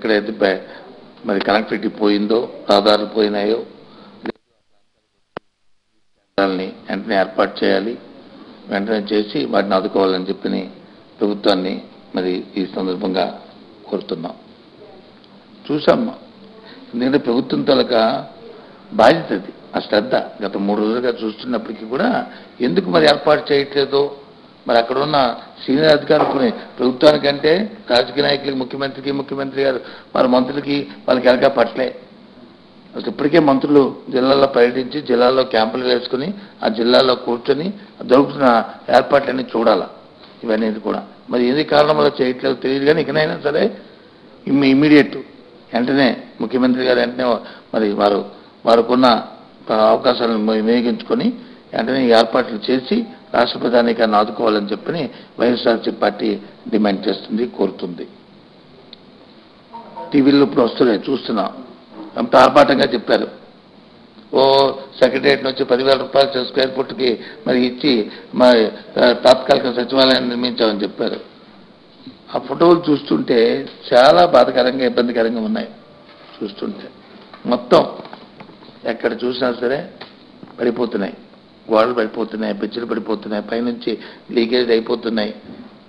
ఎక్కడైతే మరి కనెక్టివిటీ పోయిందో, రహదారులు పోయినాయో వెంటనే ఏర్పాటు చేయాలి, వెంటనే చేసి వాటిని ఆదుకోవాలని చెప్పి ప్రభుత్వాన్ని మరి ఈ సందర్భంగా కోరుతున్నాం. చూసామ్మా, ఎందుకంటే ప్రభుత్వం తాలూకా బాధ్యత అది, ఆ శ్రద్ధ గత 3 రోజులుగా చూస్తున్నప్పటికీ కూడా ఎందుకు మరి ఏర్పాటు చేయట్లేదో, మరి అక్కడ ఉన్న సీనియర్ అధికారులు ప్రభుత్వానికంటే రాజకీయ నాయకులకి, ముఖ్యమంత్రి గారు వారి మంత్రులకి వాళ్ళకి ఎలాగా పట్లే. అసలు ఇప్పటికే మంత్రులు జిల్లాల్లో పర్యటించి జిల్లాల్లో క్యాంపులు వేసుకుని ఆ జిల్లాల్లో కూర్చొని జరుగుతున్న ఏర్పాట్లన్నీ చూడాలా. ఇవన్నీ కూడా మరి ఏది కారణం వల్ల చేయట్లేదు తెలియదు, కానీ ఇకనైనా సరే ఇమ్మీడియట్ వెంటనే ముఖ్యమంత్రి గారు వెంటనే మరి వారికున్న అవకాశాలను వినియోగించుకొని వెంటనే ఏర్పాట్లు చేసి రాష్ట్ర ప్రధానికాన్ని ఆదుకోవాలని చెప్పని వైఎస్ఆర్సీపీ పార్టీ డిమాండ్ చేస్తుంది, కోరుతుంది. టీవీలో ఇప్పుడు వస్తున్నాయి, చూస్తున్నాం. అంత ఆర్భాటంగా చెప్పారు. సెక్రటరియట్ నుంచి 10,000 రూపాయలు స్క్వేర్ ఫుట్కి మరి ఇచ్చి మరి తాత్కాలిక సచివాలయాన్ని నిర్మించామని చెప్పారు. ఆ ఫోటోలు చూస్తుంటే చాలా బాధాకరంగా, ఇబ్బందికరంగా ఉన్నాయి. చూస్తుంటే మొత్తం ఎక్కడ చూసినా సరే పడిపోతున్నాయి, గోడలు పడిపోతున్నాయి, పిచ్చలు పడిపోతున్నాయి, పైనుంచి లీకేజ్ అయిపోతున్నాయి.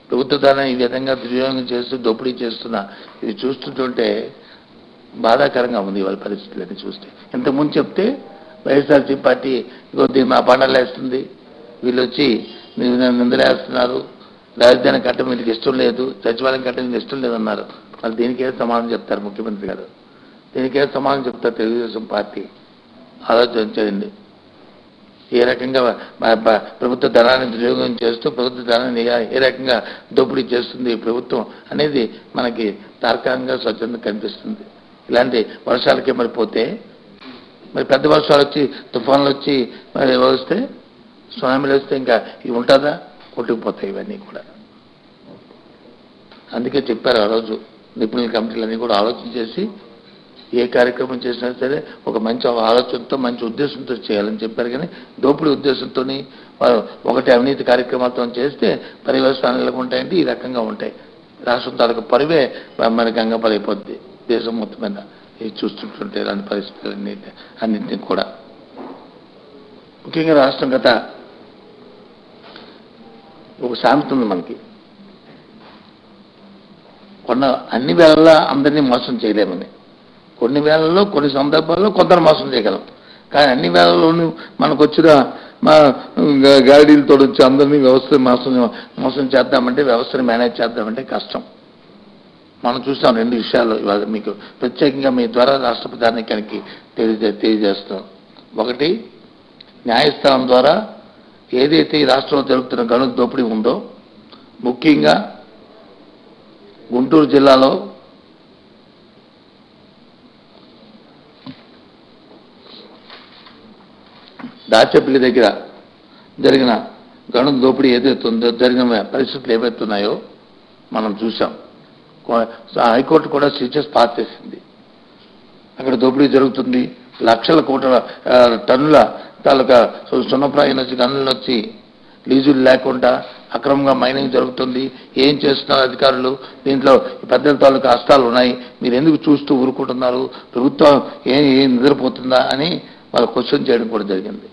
ప్రభుత్వ ధనాన్ని ఈ విధంగా దుర్వినియోగం చేస్తూ దోపిడీ చేస్తున్నా ఇది చూస్తుంటే బాధాకరంగా ఉంది వాళ్ళ పరిస్థితులన్నీ చూస్తే. ఇంతకుముందు చెప్తే వైఎస్ఆర్సీపీ పార్టీ దీన్ని మా పండలు వేస్తుంది, వీళ్ళు వచ్చి నిందలేస్తున్నారు, రాజధాని కట్టడం మీకు ఇష్టం లేదు, సచివాలయం కట్టడం మీకు ఇష్టం లేదన్నారు. మరి దీనికే సమాధానం చెప్తారు ముఖ్యమంత్రి గారు, దీనికే సమాధానం చెప్తారు తెలుగుదేశం పార్టీ. ఆలోచించండి, ఏ రకంగా ప్రభుత్వ ధనాన్ని దుర్వినియోగం చేస్తూ ప్రభుత్వ ధనాన్ని ఏ రకంగా దోపిడీ చేస్తుంది ప్రభుత్వం అనేది మనకి తార్కాంగా స్వచ్ఛంగా కనిపిస్తుంది. ఇలాంటి వర్షాలకే మరి పోతే, మరి పెద్ద వర్షాలు వచ్చి తుఫాన్లు వచ్చి మరి వస్తే, సునామీలు వస్తే ఇంకా ఇవి ఉంటుందా? కొట్టుకుపోతాయి ఇవన్నీ కూడా. అందుకే చెప్పారు ఆ రోజు నిపుణుల కమిటీలన్నీ కూడా ఆలోచన చేసి ఏ కార్యక్రమం చేసినా సరే ఒక మంచి ఆలోచనతో మంచి ఉద్దేశంతో చేయాలని చెప్పారు. కానీ దోపిడీ ఉద్దేశంతో ఒకటి అవినీతి కార్యక్రమాలతో చేస్తే పర్యవసానాలు ఉంటాయంటే ఈ రకంగా ఉంటాయి. రాష్ట్రం తాలూకు పరివే మరి గంగపరైపోద్ది దేశం మొత్తం మీద. ఇది చూస్తుంటుంటే ఇలాంటి పరిస్థితులన్నింటినీ కూడా ముఖ్యంగా రాష్ట్రం గత ఒక సామెత ఉంది మనకి, అన్ని వేళల్లో అందరినీ మోసం చేయలేమని. కొన్ని వేళల్లో కొన్ని సందర్భాల్లో కొందరు మోసం చేయగలం, కానీ అన్ని వేళల్లోనూ మనకు వచ్చిన మా గాడీలతో వచ్చి అందరినీ మోసం చేద్దామంటే, వ్యవస్థను మేనేజ్ చేద్దామంటే కష్టం. మనం చూసాం 2 విషయాలు ఇవాళ మీకు ప్రత్యేకంగా మీ ద్వారా రాష్ట్ర ప్రధానికానికి తెలియజేస్తాం. ఒకటి, న్యాయస్థానం ద్వారా ఏదైతే ఈ రాష్ట్రంలో జరుగుతున్న గనుల దోపిడీ ఉందో, ముఖ్యంగా గుంటూరు జిల్లాలో దాచేపల్లి దగ్గర జరిగిన గనుల దోపిడీ ఏదైతే ఉందో, జరిగిన పరిస్థితులు ఏవైతున్నాయో మనం చూసాం. హైకోర్టు కూడా సీరియస్ పాస్ చేసింది. అక్కడ దోపిడీ జరుగుతుంది, లక్షల కోట్ల టన్నుల తాలూకా సున్నప్రాయం వచ్చి గనులు వచ్చి లీజులు లేకుండా అక్రమంగా మైనింగ్ జరుగుతుంది. ఏం చేస్తున్నారు అధికారులు? దీంట్లో పెద్దల తాలూకా కష్టాలు ఉన్నాయి, మీరు ఎందుకు చూస్తూ ఊరుకుంటున్నారు? ప్రభుత్వం ఏం నిద్రపోతుందా అని వాళ్ళు క్వశ్చన్ చేయడం కూడా జరిగింది.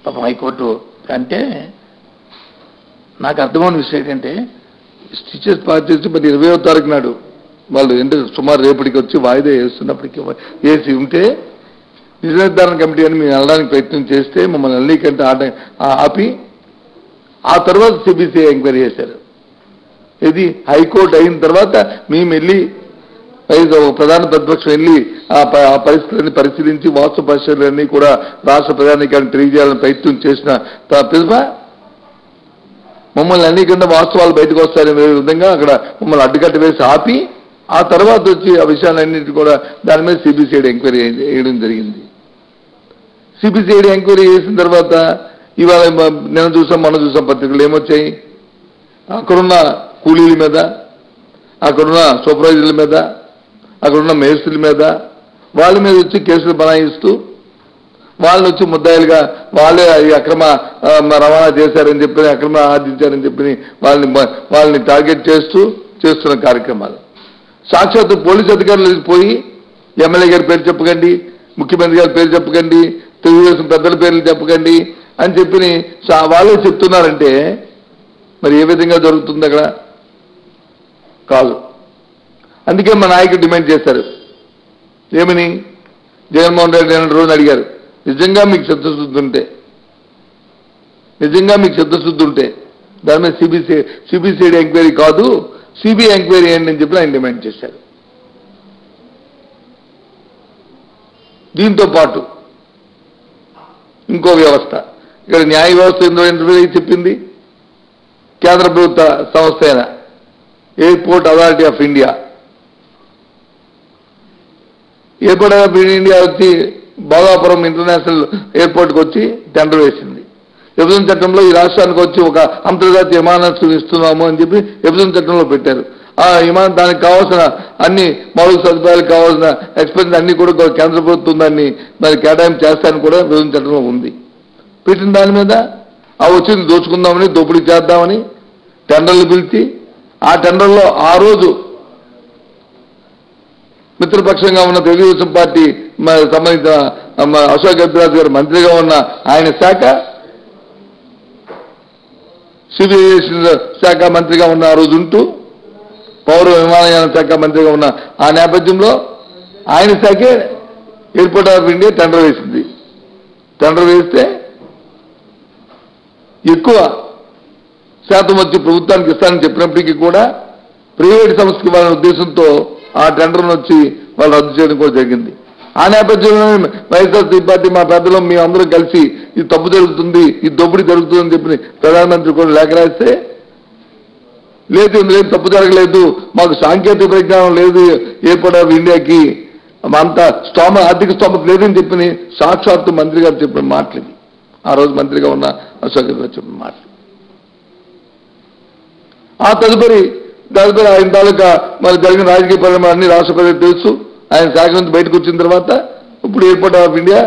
పాపం హైకోర్టు అంటే నాకు అర్థమైన విషయం ఏంటంటే, స్టిచెస్ పాస్ చేసి మరి 20వ తారీఖు నాడు వాళ్ళు ఏంటంటే సుమారు రేపటికి వచ్చి వాయిదా వేస్తున్నప్పటికీ వేసి ఉంటే నిజ నిర్ధారణ కమిటీ అని మేము వెళ్ళడానికి ప్రయత్నం చేస్తే మమ్మల్ని అల్లీకంటే ఆపి ఆ తర్వాత సిబిసిఐ ఎంక్వైరీ చేశారు. ఇది హైకోర్టు అయిన తర్వాత మేము వెళ్ళి ప్రధాన ప్రతిపక్షం వెళ్ళి ఆ పరిస్థితులన్నీ పరిశీలించి వాస్తవ పరిశీలనన్నీ కూడా రాష్ట్ర ప్రధానికాన్ని తెలియజేయాలని ప్రయత్నం చేసిన పిదప మమ్మల్ని అన్నికన్నా వాస్తవాలు బయటకు వస్తాయనే విధంగా అక్కడ మమ్మల్ని అడ్డుకట్ట వేసి ఆపి ఆ తర్వాత వచ్చి ఆ విషయాలన్నింటి కూడా దాని మీద సిబిసిఐడి ఎంక్వైరీ వేయడం జరిగింది. సిబిసిఐడి ఎంక్వైరీ చేసిన తర్వాత ఇవాళ నేను చూసాం, మనం చూసాం పత్రికలు ఏమొచ్చాయి, అక్కడున్న కూలీల మీద, అక్కడున్న సూపర్వైజర్ల మీద, అక్కడున్న మేస్త్రుల మీద, వాళ్ళ మీద వచ్చి కేసులు బనాయిస్తూ వాళ్ళని వచ్చి ముద్దాయిలుగా వాళ్ళే అక్రమ రవాణా చేశారని చెప్పి, అక్రమ ఆర్జించారని చెప్పి వాళ్ళని టార్గెట్ చేస్తున్న కార్యక్రమాలు. సాక్షాత్తు పోలీస్ అధికారులు పోయి ఎమ్మెల్యే గారి పేరు చెప్పకండి, ముఖ్యమంత్రి గారి పేరు చెప్పకండి, తెలుగుదేశం పెద్దల పేర్లు చెప్పకండి అని చెప్పి వాళ్ళే చెప్తున్నారంటే మరి ఏ విధంగా జరుగుతుంది అక్కడ? కాదు. అందుకే మా నాయకుడు డిమాండ్ చేశారు. ఏమని? జగన్మోహన్ రెడ్డి అనే రోజున అడిగారు, నిజంగా మీకు చిత్తశుద్ధి ఉంటే దాని మీద సిబిసిఐడి ఎంక్వైరీ కాదు, సిబిఐ ఎంక్వైరీ ఏంటి అని చెప్పి ఆయన డిమాండ్ చేశారు. దీంతో పాటు ఇంకో వ్యవస్థ, ఇక్కడ న్యాయ వ్యవస్థ ఎందుకు చెప్పింది? కేంద్ర ప్రభుత్వ సంస్థ అయిన airport authority of India, airport of India వచ్చి భోగాపురం ఇంటర్నేషనల్ ఎయిర్పోర్ట్కి వచ్చి టెండర్ వేసింది. విభజన చట్టంలో ఈ రాష్ట్రానికి వచ్చి ఒక అంతర్జాతీయ విమానాశ్రయం ఇస్తున్నాము అని చెప్పి విభజన చట్టంలో పెట్టారు. ఆ విమానం దానికి కావాల్సిన అన్ని మౌలిక సదుపాయాలకు కావాల్సిన ఎక్స్పెన్స్ అన్ని కూడా కేంద్ర ప్రభుత్వం దాన్ని మరి కేటాయింపు చేస్తానని కూడా విభజన చట్టంలో ఉంది. పెట్టిన దాని మీద ఆ వచ్చింది దోచుకుందామని, దోపిడీ చేద్దామని టెండర్లు పిలిచి ఆ టెండర్లో ఆ రోజు మిత్రపక్షంగా ఉన్న తెలుగుదేశం పార్టీ సంబంధించిన అశోక్ గజరాజు గారు మంత్రిగా ఉన్న ఆయన శాఖ, సివిల్ ఏవియేషన్ శాఖ మంత్రిగా ఉన్న ఆ రోజు ఉంటూ, పౌర విమానయాన శాఖ మంత్రిగా ఉన్న ఆ నేపథ్యంలో ఆయన శాఖే ఎయిర్పోర్ట్ ఆఫ్ ఇండియా టెండర్ వేసింది. టెండర్ వేస్తే ఎక్కువ శాతం వచ్చి ప్రభుత్వానికి ఇస్తానని చెప్పినప్పటికీ కూడా ప్రైవేట్ సంస్థకి వాళ్ళ ఉద్దేశంతో ఆ టెండర్ను వచ్చి వాళ్ళు రద్దు చేయడం కూడా జరిగింది. ఆ నేపథ్యంలో వైఎస్ఆర్సీపీ పార్టీ మా పెద్దలు మేము అందరం కలిసి ఇది తప్పు జరుగుతుంది, ఇది దోపిడీ జరుగుతుందని చెప్పి ప్రధానమంత్రి కూడా లేఖ రాస్తే, లేదు ఇందులో తప్పు జరగలేదు, మాకు సాంకేతిక పరిజ్ఞానం లేదు, ఎయిర్పోర్ట్ ఆఫ్ ఇండియాకి అంత ఆర్థిక స్తోమత లేదని చెప్పి సాక్షాత్తు మంత్రి గారు చెప్పిన మాటలు, ఆ రోజు మంత్రిగా ఉన్న అశోక్ గారు చెప్పిన మాటలు. ఆ తదుపరి ఆయన తాలూకా మరి జరిగిన రాజకీయ పరిణామాలన్నీ రాష్ట్ర ప్రజలకు తెలుసు. ఆయన శాఖ నుంచి బయటకు వచ్చిన తర్వాత ఇప్పుడు ఎయిర్పోర్ట్ ఆఫ్ ఇండియా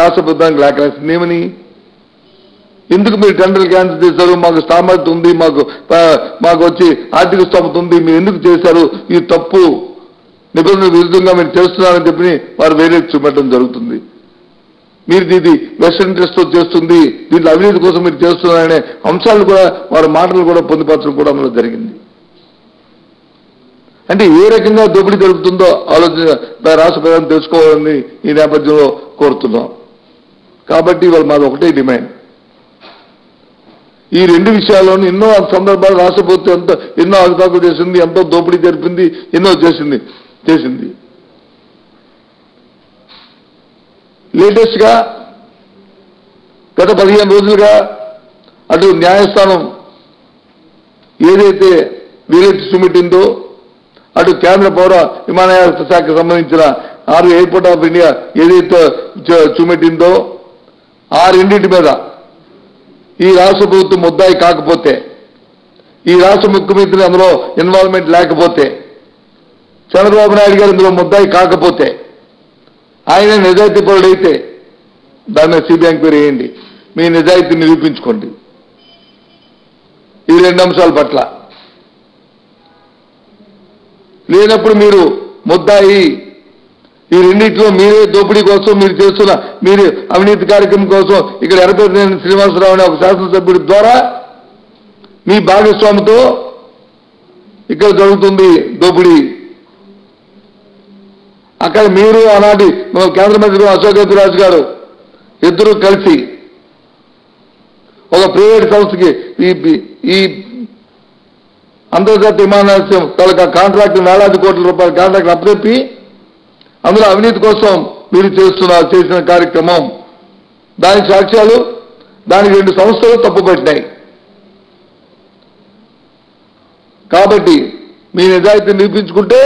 రాష్ట్ర ప్రభుత్వానికి లేఖ రాసింది. ఏమని? ఎందుకు మీరు టెండర్లు క్యాన్సిల్ చేశారు? మాకు స్థామత ఉంది, మాకు వచ్చి ఆర్థిక స్తోమత ఉంది, మీరు ఎందుకు చేశారు? ఇది తప్పు, నిబంధనల విరుద్ధంగా మీరు చేస్తున్నారని చెప్పి వారు వేరే చూపెట్టడం జరుగుతుంది. మీరు ఇది వెస్ట్ ఇంట్రెస్ట్ చేస్తుంది, దీంట్లో అవినీతి కోసం మీరు చేస్తున్నారనే అంశాలు కూడా వారి మాటలు కూడా పొందుపరచడం కూడా అందులో జరిగింది. అంటే ఏ రకంగా దోపిడీ జరుగుతుందో ఆలోచన రాష్ట్ర ప్రజలను తెలుసుకోవాలని ఈ నేపథ్యంలో కోరుతున్నాం. కాబట్టి ఇవాళ మాది ఒకటే డిమాండ్. ఈ రెండు విషయాల్లోనూ ఎన్నో సందర్భాలు రాష్ట్ర ప్రభుత్వం ఎన్నో అవకాశాలు చేసింది, ఎంతో దోపిడీ జరిపింది, ఎన్నో చేసింది. లేటెస్ట్ గా గత 15 రోజులుగా అటు న్యాయస్థానం ఏదైతే వీలెట్ సుమిటిందో, అటు కేంద్ర పౌర విమానయాన శాఖకు సంబంధించిన ఎయిర్పోర్ట్ ఆఫ్ ఇండియా ఏదైతే చూపెట్టిందో ఆ రెండింటి మీద ఈ రాష్ట్ర ప్రభుత్వం ముద్దాయి కాకపోతే, ఈ రాష్ట్ర ముఖ్యమంత్రి అందులో ఇన్వాల్వ్మెంట్ లేకపోతే, చంద్రబాబు నాయుడు గారు ఇందులో ముద్దాయి కాకపోతే, ఆయన నిజాయితీ పరుడైతే దాన్ని సిబిఐ ఎంక్వైరీ చేయండి, మీ నిజాయితీ నిరూపించుకోండి. ఈ రెండు అంశాల పట్ల లేనప్పుడు మీరు ముద్దాయి, ఈ రెండింటిలో మీరే దోపిడీ కోసం మీరు అవినీతి కార్యక్రమం కోసం ఇక్కడ ఎర్రపల్లి శ్రీనివాసరావు అనే ఒక శాసనసభ్యుడి ద్వారా మీ భాగస్వామితో ఇక్కడ జరుగుతుంది దోపిడీ. అక్కడ మీరు ఆనాటి కేంద్ర మంత్రి అశోక్ గజరాజు గారు ఇద్దరు కలిసి ఒక ప్రైవేట్ సంస్థకి ఈ అంతర్జాతీయ విమానాశ్రయం తాలూకా కాంట్రాక్ట్ వేలాది కోట్ల రూపాయల కాంట్రాక్ట్ అప్పచెప్పి అందులో అవినీతి కోసం మీరు చేసిన కార్యక్రమం, దానికి సాక్ష్యాలు, దానికి 2 సంస్థలు తప్పుపట్టినాయి. కాబట్టి మీ నిజాయితీ నిరూపించుకుంటే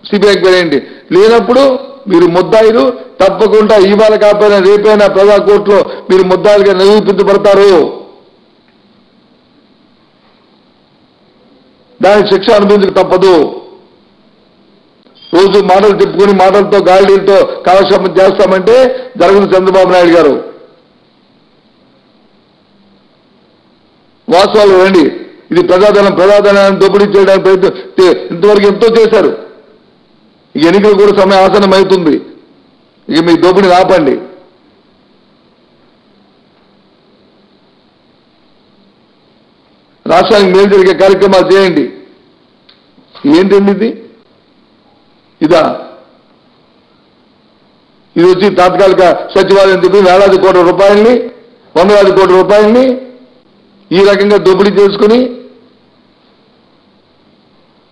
సిబిఐ ఎంక్వైరీ, లేనప్పుడు మీరు ముద్దాయిలు తప్పకుండా ఇవాళ కాకపోయినా రేపైనా ప్రజా కోర్టులో మీరు ముద్దాయిలుగా నిరూపించబడతారు. దానికి శిక్ష అనుభవించక తప్పదు. రోజు మాటలు చెప్పుకుని మాటలతో గాలితో కాలక్షేపం చేస్తామంటే జరగని చంద్రబాబు నాయుడు గారు. వాస్తవాలు రండి. ఇది ప్రజాధనాన్ని దోపిడీ చేయడానికి ప్రయత్నం ఇంతవరకు ఎంతో చేశారు. ఈ ఎన్నికలు కూడా సమయం ఆసనం అవుతుంది. ఇక మీ దోపిడీని ఆపండి. రాష్ట్రానికి మేలు జరిగే కార్యక్రమాలు చేయండి. ఏంటండి ఇది? ఇది వచ్చి తాత్కాలిక సచివాలయం చెప్పి వేలాది కోట్ల రూపాయల్ని, వందలాది కోట్ల రూపాయల్ని ఈ రకంగా దోపిడీ చేసుకుని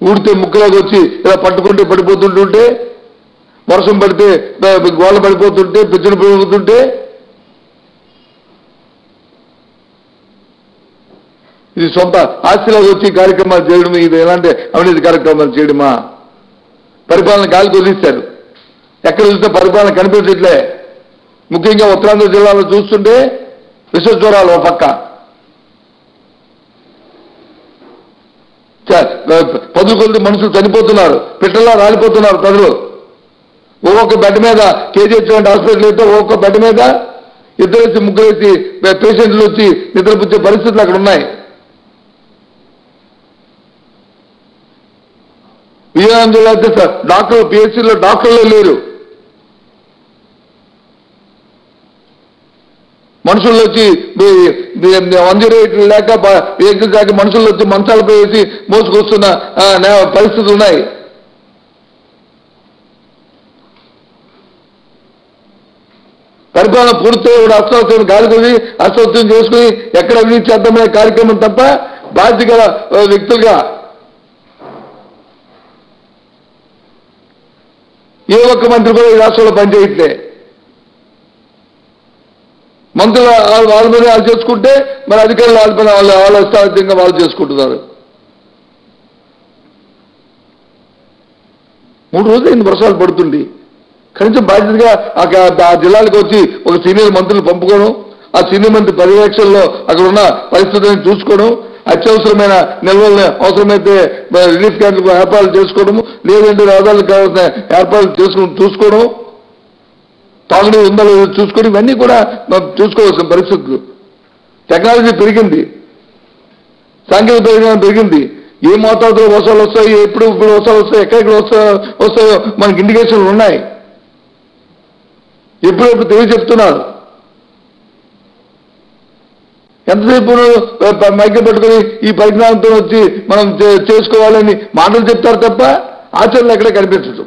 ఊడితే ముక్కలోకి వచ్చి ఇలా పట్టుకుంటే పడిపోతుంటుంటే, వర్షం పడితే గోళ్ళ పడిపోతుంటే, పెచ్చులు పెరుగుతుంటే ఇది సొంత ఆస్తిలోకి వచ్చి కార్యక్రమాలు చేయడం, ఇది ఎలాంటి అవినీతి కార్యక్రమాలు చేయడమా? పరిపాలన గాలికి వదిలిస్తారు. ఎక్కడ చూస్తే పరిపాలన కనిపించట్లే. ముఖ్యంగా ఉత్తరాంధ్ర జిల్లాలో చూస్తుంటే విషజ్వరాలు ఒక పక్క, పదులు కొద్ది మనుషులు చనిపోతున్నారు, పిట్టల్లా రాలిపోతున్నారు ప్రజలు. ఒక్కొక్క బెడ్ మీద కేజీహెచ్ హాస్పిటల్ అయితే ఒక్కొక్క బెడ్ మీద ఇద్దరేసి ముగ్గురేసి పేషెంట్లు వచ్చి నిద్రపుచ్చే పరిస్థితులు అక్కడ ఉన్నాయి. విజయనగరం జిల్లా అయితే డాక్టర్లు పిహెచ్సిలో డాక్టర్లే లేరు. మనుషుల్లో వచ్చి 108 లేక ఏకకాకి మనుషుల్లో వచ్చి మంచాలపై వేసి మోసుకొస్తున్న పరిస్థితులు ఉన్నాయి. పరిపాలన పూర్తిగా కూడా అస్తవ్యస్తం గాలికొది అస్తవ్యస్తం చేసుకుని ఎక్కడ అవినీతి చేద్దామనే కార్యక్రమం తప్ప బాధ్యత గల వ్యక్తులుగా ఏ ఒక్క మంత్రి కూడా ఈ రాష్ట్రంలో పనిచేయట్లే. మంత్రులు వాళ్ళ మీద వాళ్ళు చేసుకుంటే మరి అధికారులు వాళ్ళ ఇష్టార్థంగా వాళ్ళు చేసుకుంటున్నారు. 3 రోజులు ఇన్ని వర్షాలు పడుతుంది. కనీసం బాధ్యతగా ఆ జిల్లాలకు వచ్చి ఒక సీనియర్ మంత్రులు పంపుకోవడం, ఆ సీనియర్ మంత్రి పర్యవేక్షణలో అక్కడ ఉన్న పరిస్థితులను చూసుకోవడం, అత్యవసరమైన నిల్వలను అవసరమైతే రిలీఫ్ క్యాంపులకు ఏర్పాట్లు చేసుకోవడము, లేదంటే రహదారులకు కావాల్సిన ఏర్పాట్లు చూసుకోవడం, తాగునీరు ఉందో చూసుకొని ఇవన్నీ కూడా చూసుకోవాల్సిన పరిస్థితులు. టెక్నాలజీ పెరిగింది, సాంకేతిక పరిజ్ఞానం పెరిగింది. ఏ మోతాదులో వర్షాలు వస్తాయి, ఇప్పుడు వర్షాలు వస్తాయి, ఎక్కడెక్కడ వస్తాయో మనకి ఇండికేషన్లు ఉన్నాయి. ఎప్పుడెప్పుడు తెలియ చెప్తున్నారు. ఎంతసేపు మైక్రో పెట్టుకుని ఈ పరిజ్ఞానంతో వచ్చి మనం చేసుకోవాలని మాటలు చెప్తారు తప్ప ఆచరణలు ఎక్కడే కనిపించదు.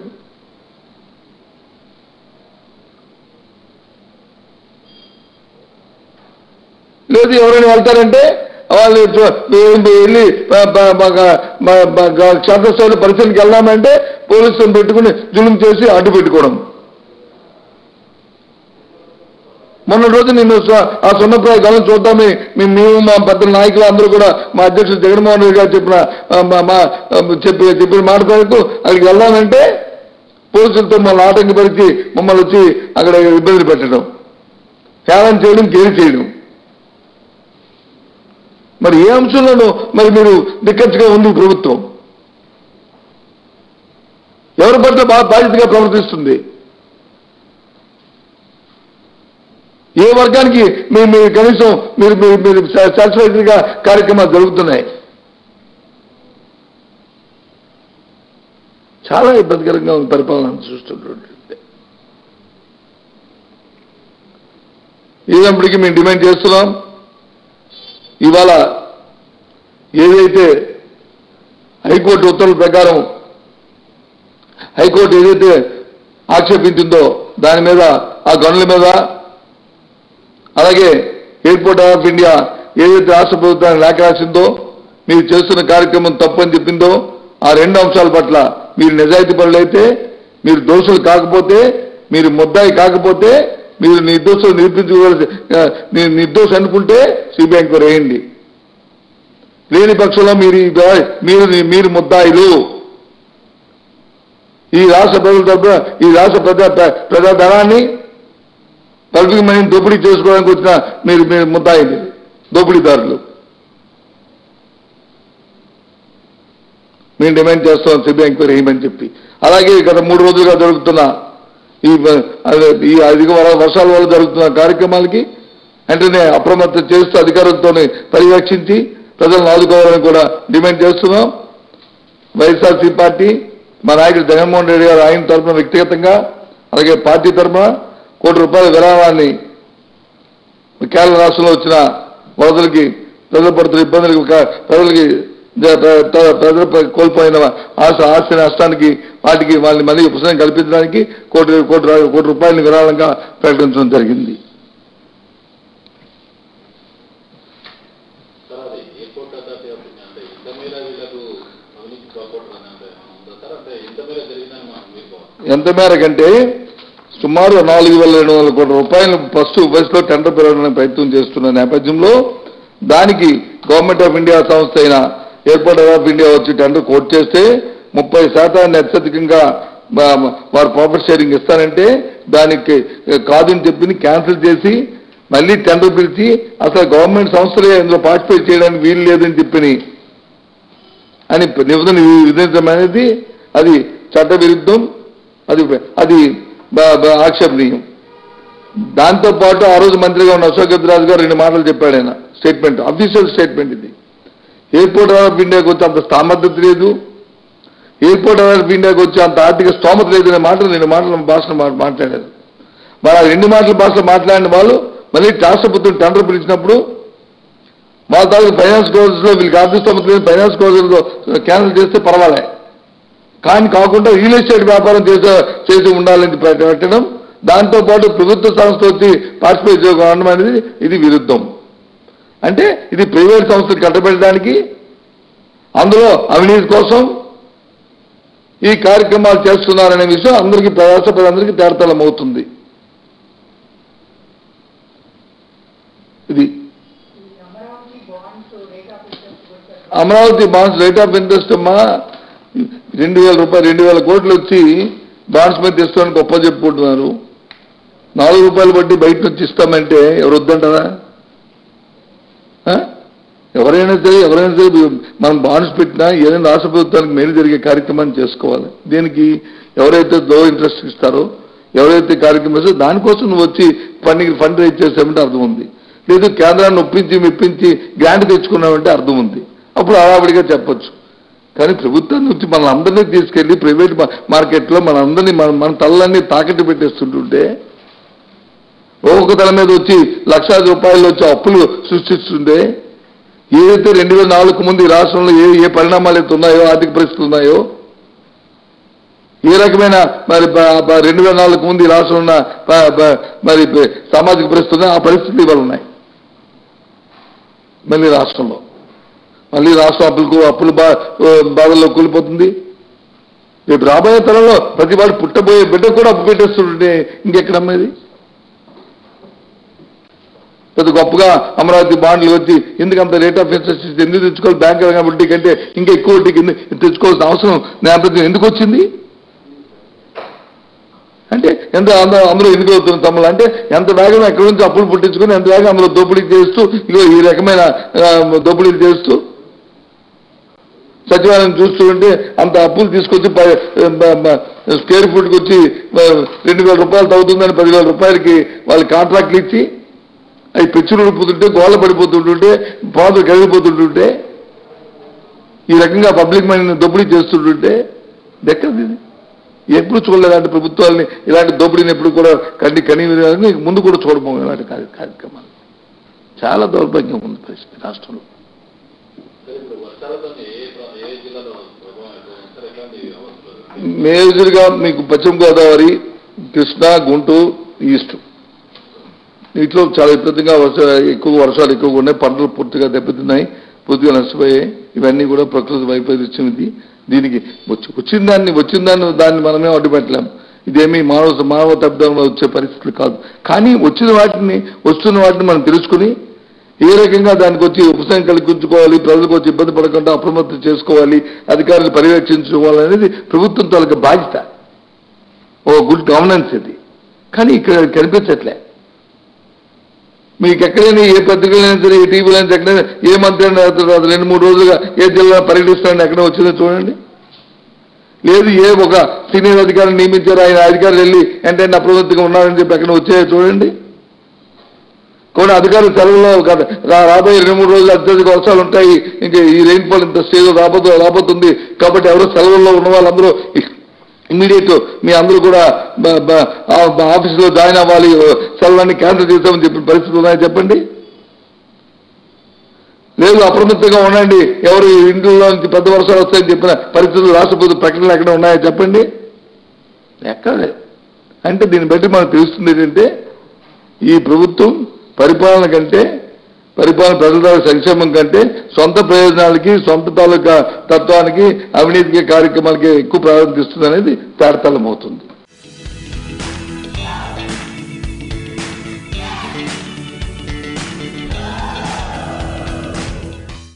లేదు ఎవరైనా వెళ్తారంటే వాళ్ళు వెళ్ళి క్షేత్రస్థాయిలో పరిశీలనకి వెళ్దామంటే పోలీసులను పెట్టుకుని జులుం చేసి అడ్డు పెట్టుకోవడం. మొన్న రోజు నేను ఆ సున్నప్రాయ గమనం చూద్దామని మేము మా పెద్ద నాయకులు అందరూ కూడా మా అధ్యక్షుడు జగన్మోహన్ రెడ్డి గారు చెప్పిన మాట మేరకు అక్కడికి వెళ్దామంటే పోలీసులతో మమ్మల్ని ఆటంకపరిచి మమ్మల్ని వచ్చి అక్కడ ఇబ్బంది పెట్టడం, హేళన చేయడం, కేర్ చేయడం. మరి ఏ అంశంలోనూ మరి మీరు దిక్కచ్చుగా ఉంది ప్రభుత్వం? ఎవరి పట్ల బాధ్యతగా ప్రవర్తిస్తుంది? ఏ వర్గానికి మీరు కనీసం మీరు సాటిస్ఫైగా కార్యక్రమాలు జరుగుతున్నాయి? చాలా ఇబ్బందికరంగా ఉంది పరిపాలన చూస్తున్నటువంటి. ఏదప్పటికీ మేము డిమాండ్ చేస్తున్నాం. ఇవాళ ఏదైతే హైకోర్టు ఉత్తర్వుల ప్రకారం హైకోర్టు ఏదైతే ఆక్షేపించిందో దాని మీద, ఆ గనుల మీద, అలాగే ఎయిర్పోర్ట్ ఆఫ్ ఇండియా ఏదైతే రాష్ట్ర ప్రభుత్వానికి లేఖ రాసిందో, మీరు చేస్తున్న కార్యక్రమం తప్పని చెప్పిందో, ఆ 2 అంశాల పట్ల మీరు నిజాయితీ పరులైతే, మీరు దోషులు కాకపోతే, మీరు ముద్దాయి కాకపోతే, మీరు నిర్దోషులు నిరూపించుకోవాల్సి నిర్దోషం అనుకుంటే సిబిఐ ఎంక్వైరీ వేయండి. లేని పక్షంలో మీరు ముద్దాయిలు. ఈ రాష్ట్ర ప్రజల తరపున ఈ రాష్ట్ర ప్రజాధనాన్ని పబ్లిక్ మనీని దోపిడీ చేసుకోవడానికి వచ్చిన మీరు ముద్దాయిలు, దోపిడీదారులు. మేము డిమాండ్ చేస్తాం సిబిఐ ఎంక్వైరీ వేయమని చెప్పి. అలాగే గత 3 రోజులుగా జరుగుతున్న ఈ అధిక వర్షాల వల్ల జరుగుతున్న కార్యక్రమాలకి వెంటనే అప్రమత్తం చేస్తూ అధికారులతో పర్యవేక్షించి ప్రజలను ఆదుకోవాలని కూడా డిమాండ్ చేస్తున్నాం. వైఎస్ఆర్సీ పార్టీ మా నాయకుడు జగన్మోహన్ రెడ్డి గారు ఆయన తరఫున వ్యక్తిగతంగా అలాగే పార్టీ తరఫున ₹1 కోట్ల విరాళాన్ని కేరళ రాష్ట్రంలో వచ్చిన వరదలకి ప్రజలు పడుతున్న ఇబ్బందులకు ప్రజలకి ప్రజలు కోల్పోయిన ఆస్తి నష్టానికి వాటికి వాళ్ళని మళ్ళీ ఉపశమనం కల్పించడానికి కోటి రూపాయలని విరాళంగా ప్రకటించడం జరిగింది. ఎంత మేరకంటే సుమారు 4,200 కోట్ల రూపాయలు ఫస్ట్ ఫేజ్లో టెండర్ పెరగడానికి ప్రయత్నం చేస్తున్న నేపథ్యంలో దానికి గవర్నమెంట్ ఆఫ్ ఇండియా సంస్థ అయిన ఎయిర్పోర్ట్ ఆఫ్ ఇండియా వచ్చి టెండర్ కోట్ చేస్తే 30% అత్యధికంగా వారు ప్రాఫిట్ షేరింగ్ ఇస్తారంటే దానికి కాదని చెప్పింది క్యాన్సిల్ చేసి మళ్ళీ టెండర్ పిలిచి అసలు గవర్నమెంట్ సంస్థలే ఇందులో పార్టిసిపేట్ చేయడానికి వీలు లేదని చెప్పి అని నిబంధన విధించడం అనేది అది చట్ట విరుద్ధం, అది ఆక్షేపణీయం. దాంతోపాటు ఆ రోజు మంత్రిగా ఉన్న అశోక్ గజరాజు గారు 2 మాటలు చెప్పాడు. ఆయన స్టేట్మెంట్, అఫీషియల్ స్టేట్మెంట్ ఇది. ఎయిర్పోర్ట్ ఆఫ్ ఇండియాకి వచ్చి అంత సామర్థ్యత లేదు, ఎయిర్పోర్ట్ ఆఫ్ ఇండియాకి వచ్చి అంత ఆర్థిక స్తోమత లేదు అనే మాటలు 2 మాటల భాషలో మాట్లాడారు. మరి ఆ 2 మాటల భాషలో మాట్లాడిన వాళ్ళు మళ్ళీ రాష్ట్రపతిని టెండర్ పిలిచినప్పుడు వాళ్ళ తాలూకు ఫైనాన్స్ కోర్సులో వీళ్ళకి ఆర్థిక స్తోమత లేదు, ఫైనాన్స్ కోర్సులో క్యాన్సిల్ చేస్తే పర్వాలే, కానీ కాకుండా రియల్ ఎస్టేట్ వ్యాపారం చేసి ఉండాలని పెట్టడం, దాంతోపాటు ప్రభుత్వ సంస్థ వచ్చి పార్టిసిపేట్ చేయడం అనేది ఇది విరుద్ధం. అంటే ఇది ప్రైవేట్ సంస్థలు కట్టబెట్టడానికి, అందులో అవినీతి కోసం ఈ కార్యక్రమాలు చేస్తున్నారనే విషయం అందరికీ రాష్ట్ర ప్రజలందరికీ తేటతెల్లం అవుతుంది. ఇది Amaravati bonds rate of interest అమ్మా 2,000 కోట్లు వచ్చి బాండ్స్ మీద తీసుకోవడానికి గొప్ప చెప్పుకుంటున్నారు. ₹4 బట్టి బయట నుంచి ఇస్తామంటే ఎవరు వద్దంటారా? ఎవరైనా సరే మనం బాండ్స్ పెట్టినా ఏదైనా రాష్ట్ర ప్రభుత్వానికి మేలు జరిగే కార్యక్రమాన్ని చేసుకోవాలి. దీనికి ఎవరైతే లో ఇంట్రెస్ట్ ఇస్తారో, ఎవరైతే కార్యక్రమం ఇస్తారో దానికోసం నువ్వు వచ్చి ఫండ్ రైజ్ చేసామంటే అర్థం ఉంది. లేదు కేంద్రాన్ని మెప్పించి గ్రాంట్ తెచ్చుకున్నామంటే అర్థం ఉంది. అప్పుడు హడావిడిగా చెప్పొచ్చు. కానీ ప్రభుత్వం నుంచి మన అందరినీ తీసుకెళ్లి ప్రైవేట్ మార్కెట్లో మనందరినీ మన తలలన్నీ తాకట్టు పెట్టేస్తుంటుంటే, ఒక్కొక్క తల మీద వచ్చి ₹1,00,000 వచ్చి అప్పులు సృష్టిస్తుంటే, ఏదైతే 2004 ముందు ఈ రాష్ట్రంలో ఏ పరిణామాలు అయితే ఉన్నాయో, ఆర్థిక పరిస్థితులు ఉన్నాయో, ఏ రకమైన మరి 2004 ముందు ఈ రాష్ట్రంలో ఉన్న మరి సామాజిక పరిస్థితులు ఆ పరిస్థితులు ఇవాళ ఉన్నాయి. మళ్ళీ రాష్ట్రంలో రాష్ట్రం అప్పుల బాధల్లో కూలిపోతుంది. రేపు రాబోయే తరంలో ప్రతి వాడు పుట్టబోయే బిడ్డ కూడా అప్పు పెట్టేస్తుంటే ఇంకెక్కడమ్మేది? పెద్ద గొప్పగా అమరావతి బాండ్లు వచ్చి ఎందుకంత రేట్ ఆఫ్ ఇంట్రెస్ట్ ఎందుకు తెచ్చుకోవాలి? బ్యాంక్ వడ్డీ కంటే ఇంకా ఎక్కువ వడ్డీకి తెచ్చుకోవాల్సిన అవసరం నేపథ్యం ఎందుకు వచ్చింది అంటే ఎంత అందులో ఎందుకు అవుతుంది తమ్ముళ్ళు అంటే ఎంత వేగం ఎక్కడి నుంచి అప్పులు పుట్టించుకొని ఎంత వేగం అందులో దోపిడీ చేస్తూ ఈ రకమైన దోపిడీలు చేస్తూ సచివాలయం చూస్తూ ఉంటే అంత అప్పులు తీసుకొచ్చి స్క్వేర్ ఫుట్కి వచ్చి ₹2,000 అవుతుందని ₹10,000 వాళ్ళు కాంట్రాక్ట్లు ఇచ్చి అవి పెచ్చులు ఉడిపోతుంటే, గోళ్ళ పడిపోతుంటుంటే, పాదులు కరిగిపోతుంటుంటే, ఈ రకంగా పబ్లిక్ మనీని దోపిడీ చేస్తుంటుంటే ఎక్కడిది? ఎప్పుడు చూడలేదంటే ప్రభుత్వాలని ఇలాంటి దోపిడీని ఎప్పుడు కూడా కని ముందు కూడా చూడబోము. ఇలాంటి కార్యక్రమాలు చాలా దౌర్భాగ్యం ఉంది పరిస్థితి రాష్ట్రంలో. మేజర్గా మీకు పశ్చిమ గోదావరి, కృష్ణా, గుంటూరు, ఈస్ట్ వీటిలో చాలా విపరీతంగా వర్షాలు ఎక్కువగా ఉన్నాయి. పంటలు పూర్తిగా దెబ్బతిన్నాయి, పూర్తిగా నష్టపోయాయి. ఇవన్నీ కూడా ప్రకృతి వైపరీత్యం. ఇది దీనికి వచ్చిన దాన్ని మనమే అడ్డుపెట్టలేము. ఇదేమీ మానవ తప్పిదంలో వచ్చే పరిస్థితులు కాదు. కానీ వస్తున్న వాటిని మనం తెలుసుకుని ఏ రకంగా దానికి వచ్చి ఉపశమనం కలిగించుకోవాలి, ప్రజలకు వచ్చి ఇబ్బంది పడకుండా అప్రమత్తం చేసుకోవాలి, అధికారులు పర్యవేక్షించుకోవాలనేది ప్రభుత్వం తాలూకు బాధ్యత. గుడ్ గవర్నెన్స్ ఇది. కానీ ఇక్కడ కనిపించట్లే. మీకు ఎక్కడైనా ఏ పత్రికలైనా సరే, ఏ టీవీలో అయినా ఎక్కడైనా ఏ మంత్రి అయినా 2-3 రోజులుగా ఏ జిల్లా పర్యటిస్తారని ఎక్కడ వచ్చిందో చూడండి. లేదు ఒక సీనియర్ అధికారిని నియమించారు, ఆయన అధికారులు వెళ్ళి వెంటనే అప్రమత్తంగా ఉన్నారని చెప్పి ఎక్కడ వచ్చాయో చూడండి. కొన్ని అధికారులు సెలవుల్లో రాబోయే 2-3 రోజులు అత్యధిక వర్షాలు ఉంటాయి, ఇంకా ఈ రెయిన్ఫాల్ ఇంత స్టేజ్ రాబోతుంది కాబట్టి ఎవరో సెలవుల్లో ఉన్న వాళ్ళందరూ ఇమీడియట్ మీ అందరూ కూడా ఆఫీసులో జాయిన్ అవ్వాలి, సెలవులన్నీ క్యాన్సిల్ చేస్తామని చెప్పిన పరిస్థితులు ఉన్నాయని చెప్పండి. లేదు అప్రమత్తంగా ఉండండి, ఎవరు ఇంట్లో నుంచి పెద్ద వర్షాలు వస్తాయని చెప్పిన పరిస్థితులు రాష్ట్ర ప్రభుత్వ ప్రకటనలు ఎక్కడ ఉన్నాయో చెప్పండి. ఎక్కడ అంటే దీన్ని బట్టి మనకు తెలుస్తుంది ఏంటంటే ఈ ప్రభుత్వం పరిపాలన కంటే ప్రజల సంక్షేమం కంటే సొంత ప్రయోజనాలకి సొంత తాలూకా తత్వానికి అవినీతికి కార్యక్రమాలకి ఎక్కువ ప్రాధాన్యత ఇస్తుంది అనేది తేటతెల్లమవుతుంది.